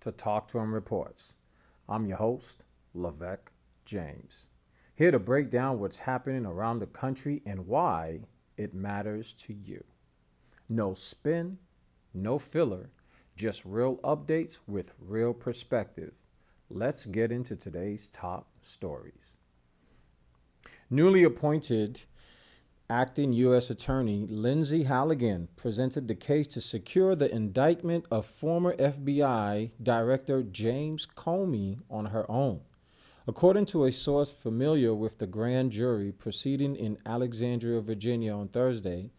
to Talk2Em Reports. I'm your host, Lavec James, here to break down what's happening around the country and why it matters to you. No spin, no filler, just real updates with real perspective. Let's get into today's top stories. Newly appointed Acting U.S. Attorney Lindsay Halligan presented the case to secure the indictment of former FBI Director James Comey on her own. According to a source familiar with the grand jury proceeding in Alexandria, Virginia on Thursday,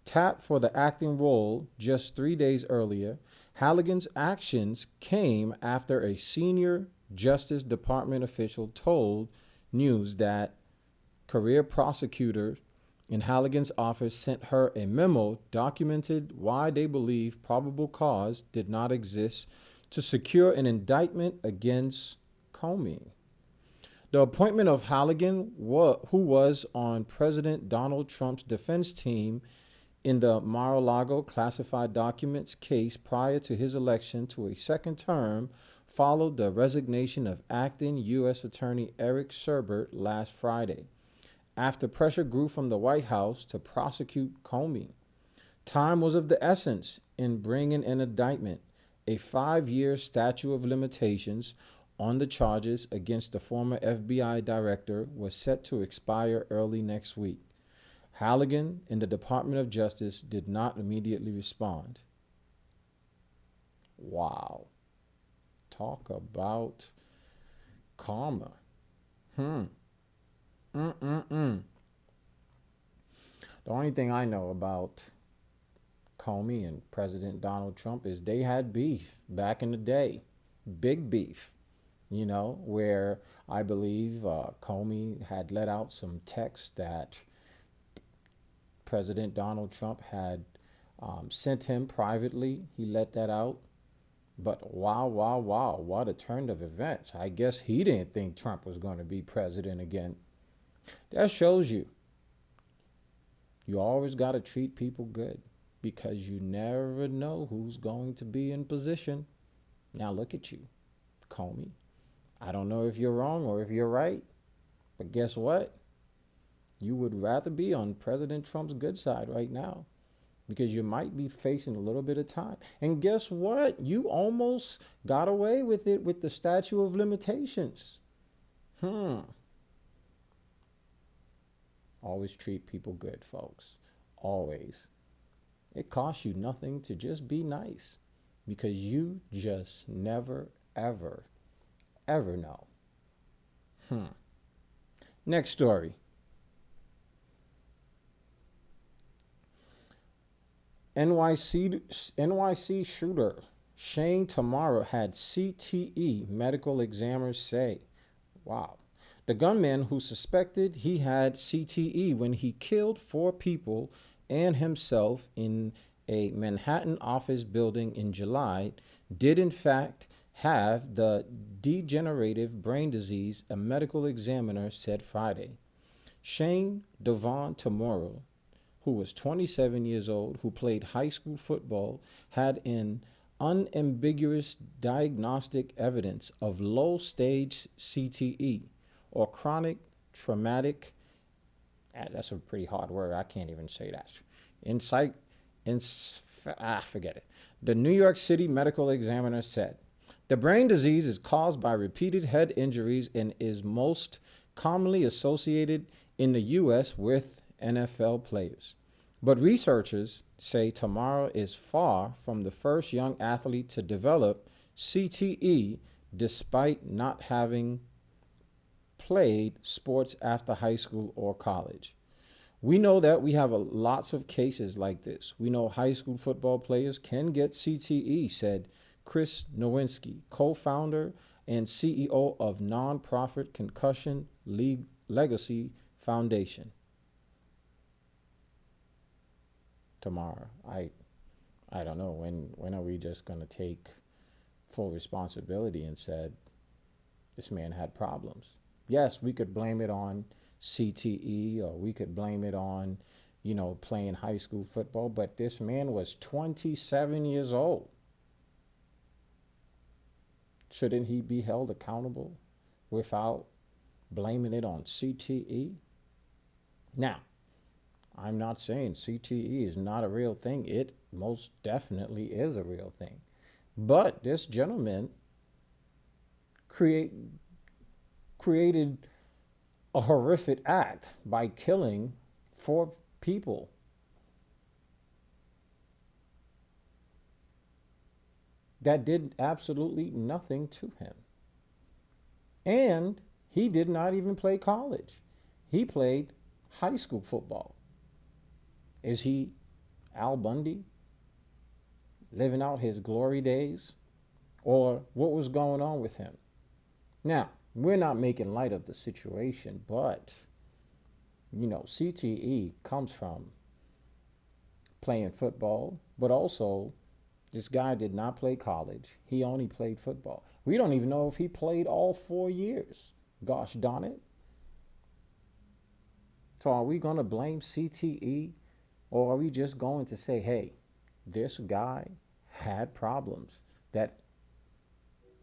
tapped for the acting role just 3 days earlier, Halligan's actions came after a senior Justice Department official told News that career prosecutors in Halligan's office sent her a memo documented why they believe probable cause did not exist to secure an indictment against Comey. The appointment of Halligan, who was on President Donald Trump's defense team in the Mar-a-Lago classified documents case prior to his election to a second term, followed the resignation of acting U.S. Attorney Eric Sherbert last Friday, after pressure grew from the White House to prosecute Comey. Time was of the essence in bringing an indictment. A 5-year statute of limitations on the charges against the former FBI director was set to expire early next week. Halligan in the Department of Justice did not immediately respond. Wow. Talk about karma. The only thing I know about Comey and President Donald Trump is they had beef back in the day. Big beef, where I believe Comey had let out some text that President Donald Trump had sent him privately. He let that out. But wow, what a turn of events. I guess he didn't think Trump was going to be president again. That shows you always got to treat people good because you never know who's going to be in position. Now look at you, Comey. I don't know if you're wrong or if you're right, but guess what? You would rather be on President Trump's good side right now because you might be facing a little bit of time. And guess what? You almost got away with it with the statute of limitations. Always treat people good, folks. Always. It costs you nothing to just be nice because you just never, ever, ever know. Next story. NYC shooter Shane Tamara had CTE, medical examiners say. Wow. The gunman who suspected he had CTE when he killed 4 people and himself in a Manhattan office building in July did in fact have the degenerative brain disease, a medical examiner said Friday. Shane Devon Tamara, who was 27 years old, who played high school football, had an unambiguous diagnostic evidence of low-stage CTE, or chronic traumatic, that's a pretty hard word, I can't even say that. Forget it. The New York City medical examiner said, the brain disease is caused by repeated head injuries and is most commonly associated in the U.S. with NFL players. But researchers say Tamara is far from the first young athlete to develop CTE despite not having played sports after high school or college. We know that we have lots of cases like this. We know high school football players can get CTE, said Chris Nowinski, co-founder and CEO of nonprofit Concussion Legacy Foundation. Tomorrow, I don't know, when are we just going to take full responsibility and said this man had problems? Yes, we could blame it on CTE or we could blame it on, playing high school football, but this man was 27 years old. Shouldn't he be held accountable without blaming it on CTE? Now, I'm not saying CTE is not a real thing. It most definitely is a real thing. But this gentleman create, created a horrific act by killing four people. That did absolutely nothing to him. And he did not even play college. He played high school football. Is he Al Bundy living out his glory days? Or what was going on with him? Now, we're not making light of the situation, but, CTE comes from playing football, but also this guy did not play college. He only played football. We don't even know if he played all 4 years. Gosh darn it. So are we going to blame CTE, or are we just going to say, hey, this guy had problems that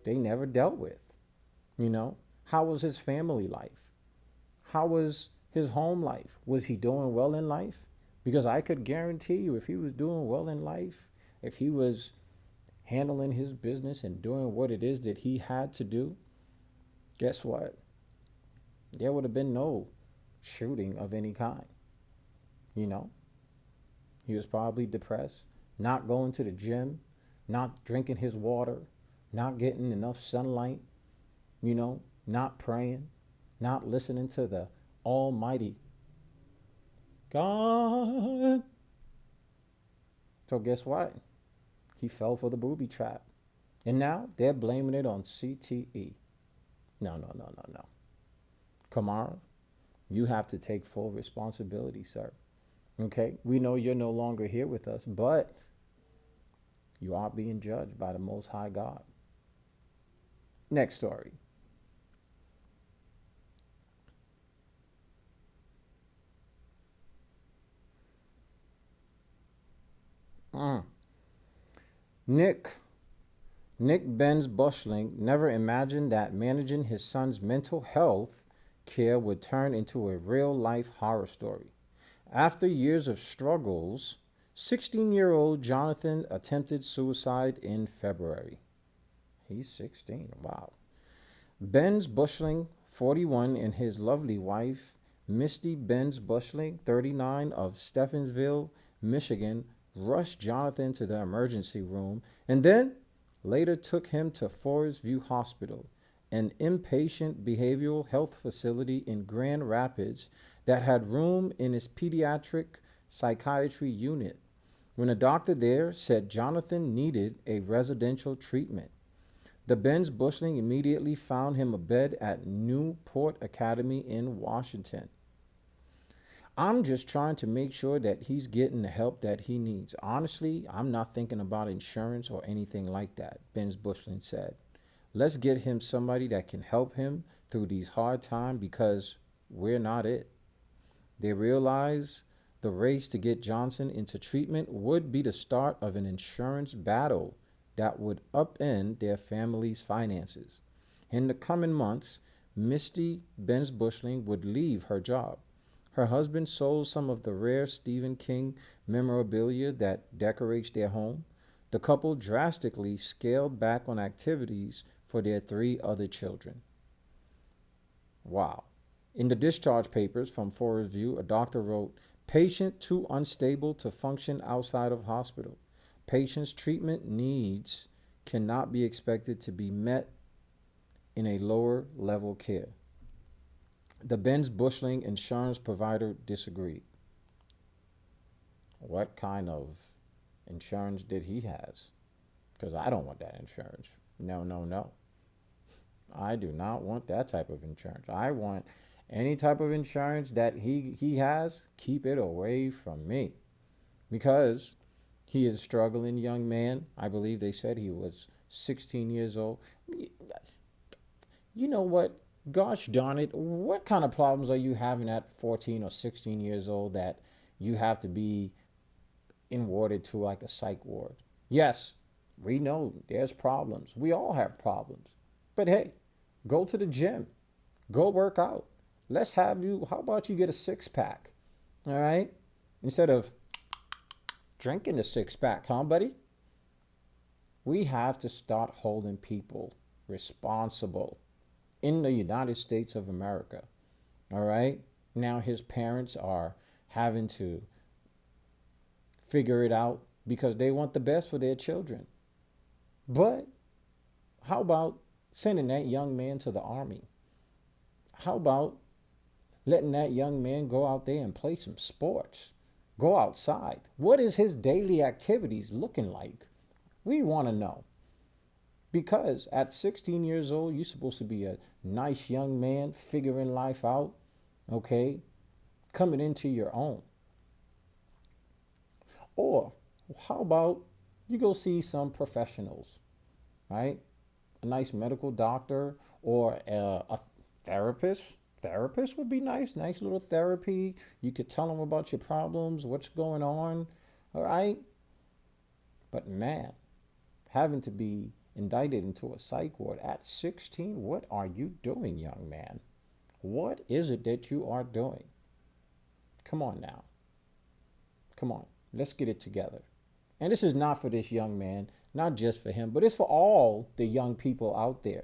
they never dealt with? How was his family life? How was his home life? Was he doing well in life? Because I could guarantee you, if he was doing well in life, if he was handling his business and doing what it is that he had to do, guess what? There would have been no shooting of any kind. He was probably depressed, not going to the gym, not drinking his water, not getting enough sunlight, not praying, not listening to the Almighty God. So guess what? He fell for the booby trap. And now they're blaming it on CTE. No. Kamara, you have to take full responsibility, sir. Okay? We know you're no longer here with us, but you are being judged by the Most High God. Next story. Nick Benz Bushling never imagined that managing his son's mental health care would turn into a real-life horror story. After years of struggles, 16-year-old Jonathan attempted suicide in February. He's 16. Wow. Benz Bushling, 41, and his lovely wife, Misty Benz Bushling, 39, of Stephenville, Michigan, rushed Jonathan to the emergency room and then later took him to Forest View Hospital, an inpatient behavioral health facility in Grand Rapids that had room in its pediatric psychiatry unit, when a doctor there said Jonathan needed a residential treatment. The Benz Bushling immediately found him a bed at Newport Academy in Washington. I'm just trying to make sure that he's getting the help that he needs. Honestly, I'm not thinking about insurance or anything like that, Benz Bushling said. Let's get him somebody that can help him through these hard times, because we're not it. They realized the race to get Johnson into treatment would be the start of an insurance battle that would upend their family's finances. In the coming months, Misty Benz Bushling would leave her job. Her husband sold some of the rare Stephen King memorabilia that decorates their home. The couple drastically scaled back on activities for their 3 other children. Wow. In the discharge papers from Forest View, a doctor wrote, "Patient too unstable to function outside of hospital. Patient's treatment needs cannot be expected to be met in a lower level care." The Benz Bushling insurance provider disagreed. What kind of insurance did he has? Because I don't want that insurance. No. I do not want that type of insurance. I want any type of insurance that he has, keep it away from me. Because he is a struggling young man. I believe they said he was 16 years old. You know what? Gosh darn it, what kind of problems are you having at 14 or 16 years old that you have to be warded to like a psych ward? Yes, We know there's problems. We all have problems. But hey, go to the gym, go work out. Let's have you, how about you get a six pack? All right? Instead of drinking the six pack, huh, buddy? We have to start holding people responsible in the United States of America. All right? Now his parents are having to figure it out because they want the best for their children. But how about sending that young man to the army? How about letting that young man go out there and play some sports? Go outside. What is his daily activities looking like? We want to know. Because at 16 years old, you're supposed to be a nice young man figuring life out, okay? Coming into your own. Or how about you go see some professionals, right? A nice medical doctor or a therapist. Therapist would be nice, nice little therapy. You could tell them about your problems, what's going on, all right? But man, having to be indicted into a psych ward at 16, what are you doing, young man? What is it that you are doing? Come on now. Come on, let's get it together. And this is not for this young man, not just for him, but it's for all the young people out there.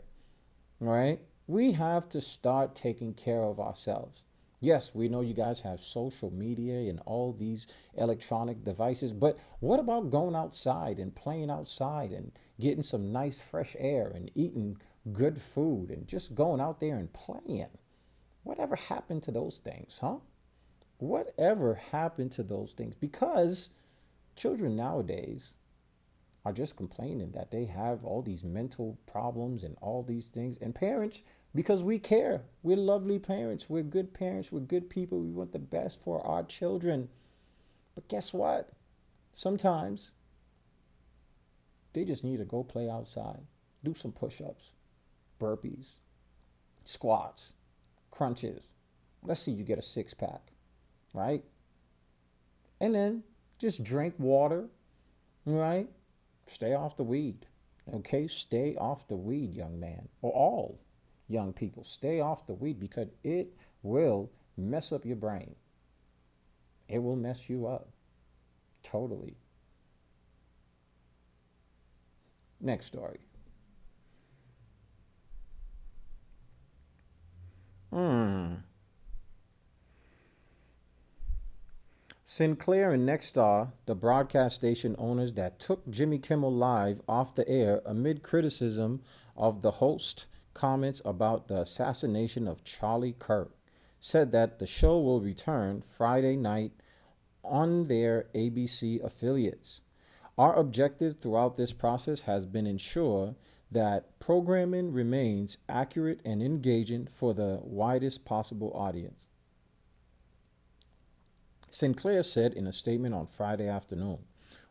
All right? We have to start taking care of ourselves. Yes, we know you guys have social media and all these electronic devices, but what about going outside and playing outside and getting some nice fresh air and eating good food and just going out there and playing? Whatever happened to those things, huh? Whatever happened to those things? Because children nowadays are just complaining that they have all these mental problems and all these things. And parents, because we care, we're lovely parents, we're good people, we want the best for our children. But guess what? Sometimes they just need to go play outside, do some push ups, burpees, squats, crunches. Let's see you get a six pack, right? And then just drink water, right? Stay off the weed. Okay? Stay off the weed, young man. Or all young people. Stay off the weed because it will mess up your brain. It will mess you up. Totally. Next story. Sinclair and Nexstar, the broadcast station owners that took Jimmy Kimmel Live off the air amid criticism of the host comments about the assassination of Charlie Kirk, said that the show will return Friday night on their ABC affiliates. Our objective throughout this process has been ensure that programming remains accurate and engaging for the widest possible audience. Sinclair said in a statement on Friday afternoon,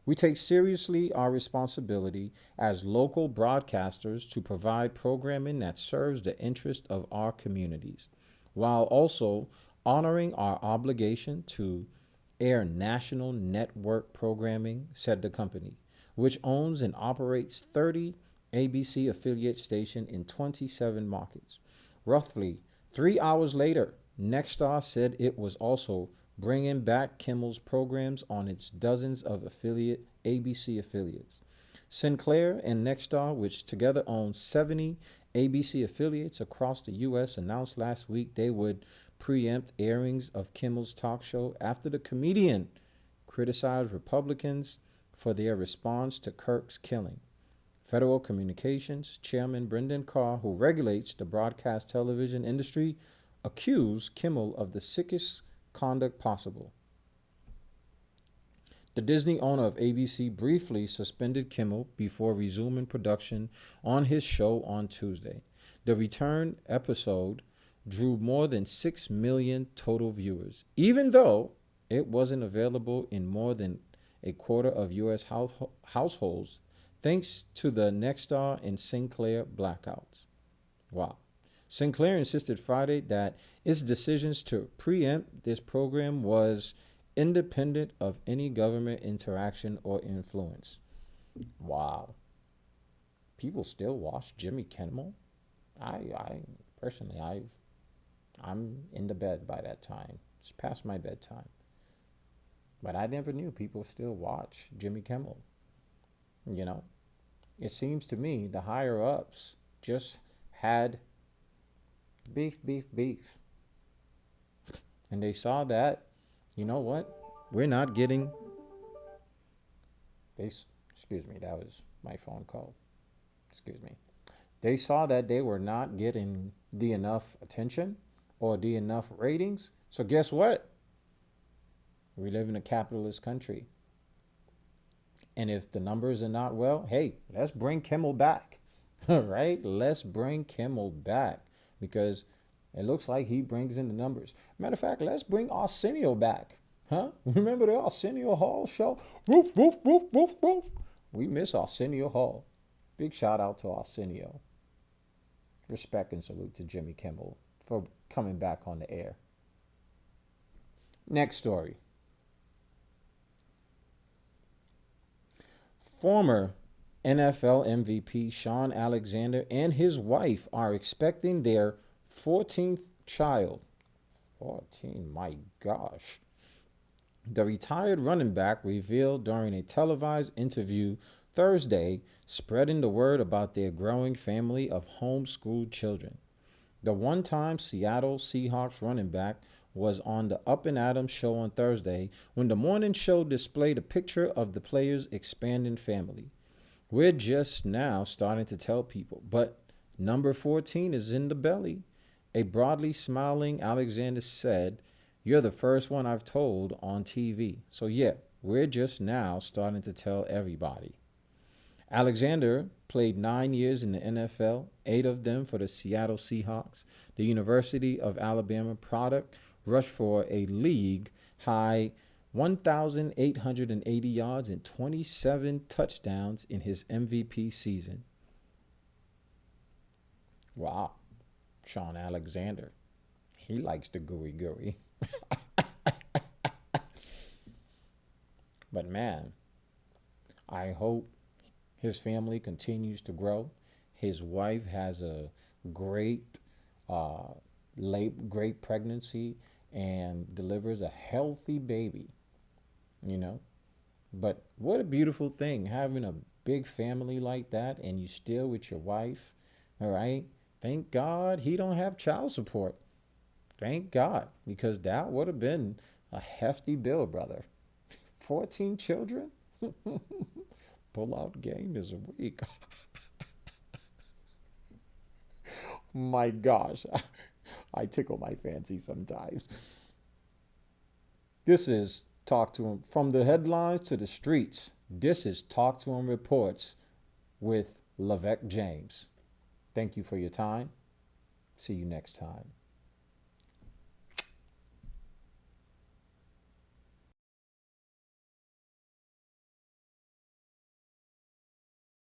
"We take seriously our responsibility as local broadcasters to provide programming that serves the interest of our communities, while also honoring our obligation to air national network programming," said the company, which owns and operates 30 ABC affiliate stations in 27 markets. Roughly 3 hours later, Nexstar said it was also bringing back Kimmel's programs on its dozens of affiliate ABC affiliates. Sinclair and Nexstar, which together own 70 ABC affiliates across the U.S., announced last week they would preempt airings of Kimmel's talk show after the comedian criticized Republicans for their response to Kirk's killing. Federal Communications Chairman Brendan Carr, who regulates the broadcast television industry, accused Kimmel of the sickest conduct possible. The Disney owner of ABC briefly suspended Kimmel before resuming production on his show on Tuesday. The return episode drew more than 6 million total viewers, even though it wasn't available in more than a quarter of U.S. households, thanks to the Nexstar and Sinclair blackouts. Wow. Sinclair insisted Friday that its decisions to preempt this program was independent of any government interaction or influence. Wow. People still watch Jimmy Kimmel. I personally, I'm in the bed by that time. It's past my bedtime. But I never knew people still watch Jimmy Kimmel. You know, it seems to me the higher ups just had beef, beef, beef. And they saw that, you know what? We're not getting, they, excuse me, that was my phone call. Excuse me. They saw that they were not getting the enough attention or the enough ratings. So guess what? We live in a capitalist country. And if the numbers are not well, hey, let's bring Kimmel back. All right? Let's bring Kimmel back because it looks like he brings in the numbers. Matter of fact, let's bring Arsenio back. Huh? Remember the Arsenio Hall show? Woof, woof, woof, woof, woof. We miss Arsenio Hall. Big shout out to Arsenio. Respect and salute to Jimmy Kimmel for coming back on the air. Next story. Former NFL MVP Sean Alexander and his wife are expecting their 14th child. 14, my gosh. The retired running back revealed during a televised interview Thursday, spreading the word about their growing family of homeschooled children. The one-time Seattle Seahawks running back was on the Up and Adams show on Thursday when the morning show displayed a picture of the player's expanding family. We're just now starting to tell people, but number 14 is in the belly. A broadly smiling Alexander said, "You're the first one I've told on TV. So yeah, we're just now starting to tell everybody." Alexander played 9 years in the NFL, 8 of them for the Seattle Seahawks. The University of Alabama product rushed for a league high 1,880 yards and 27 touchdowns in his MVP season. Wow, Sean Alexander. He likes the gooey gooey. But man, I hope his family continues to grow. His wife has a great, great pregnancy and delivers a healthy baby. You know, but what a beautiful thing having a big family like that, and you still with your wife. All right. Thank God he don't have child support. Thank God, because that would have been a hefty bill, brother. 14 children? Pull out game is weak. My gosh. I tickle my fancy sometimes. This is Talk to Him. From the headlines to the streets, this is Talk2Em Reports with Lavec James. Thank you for your time. See you next time.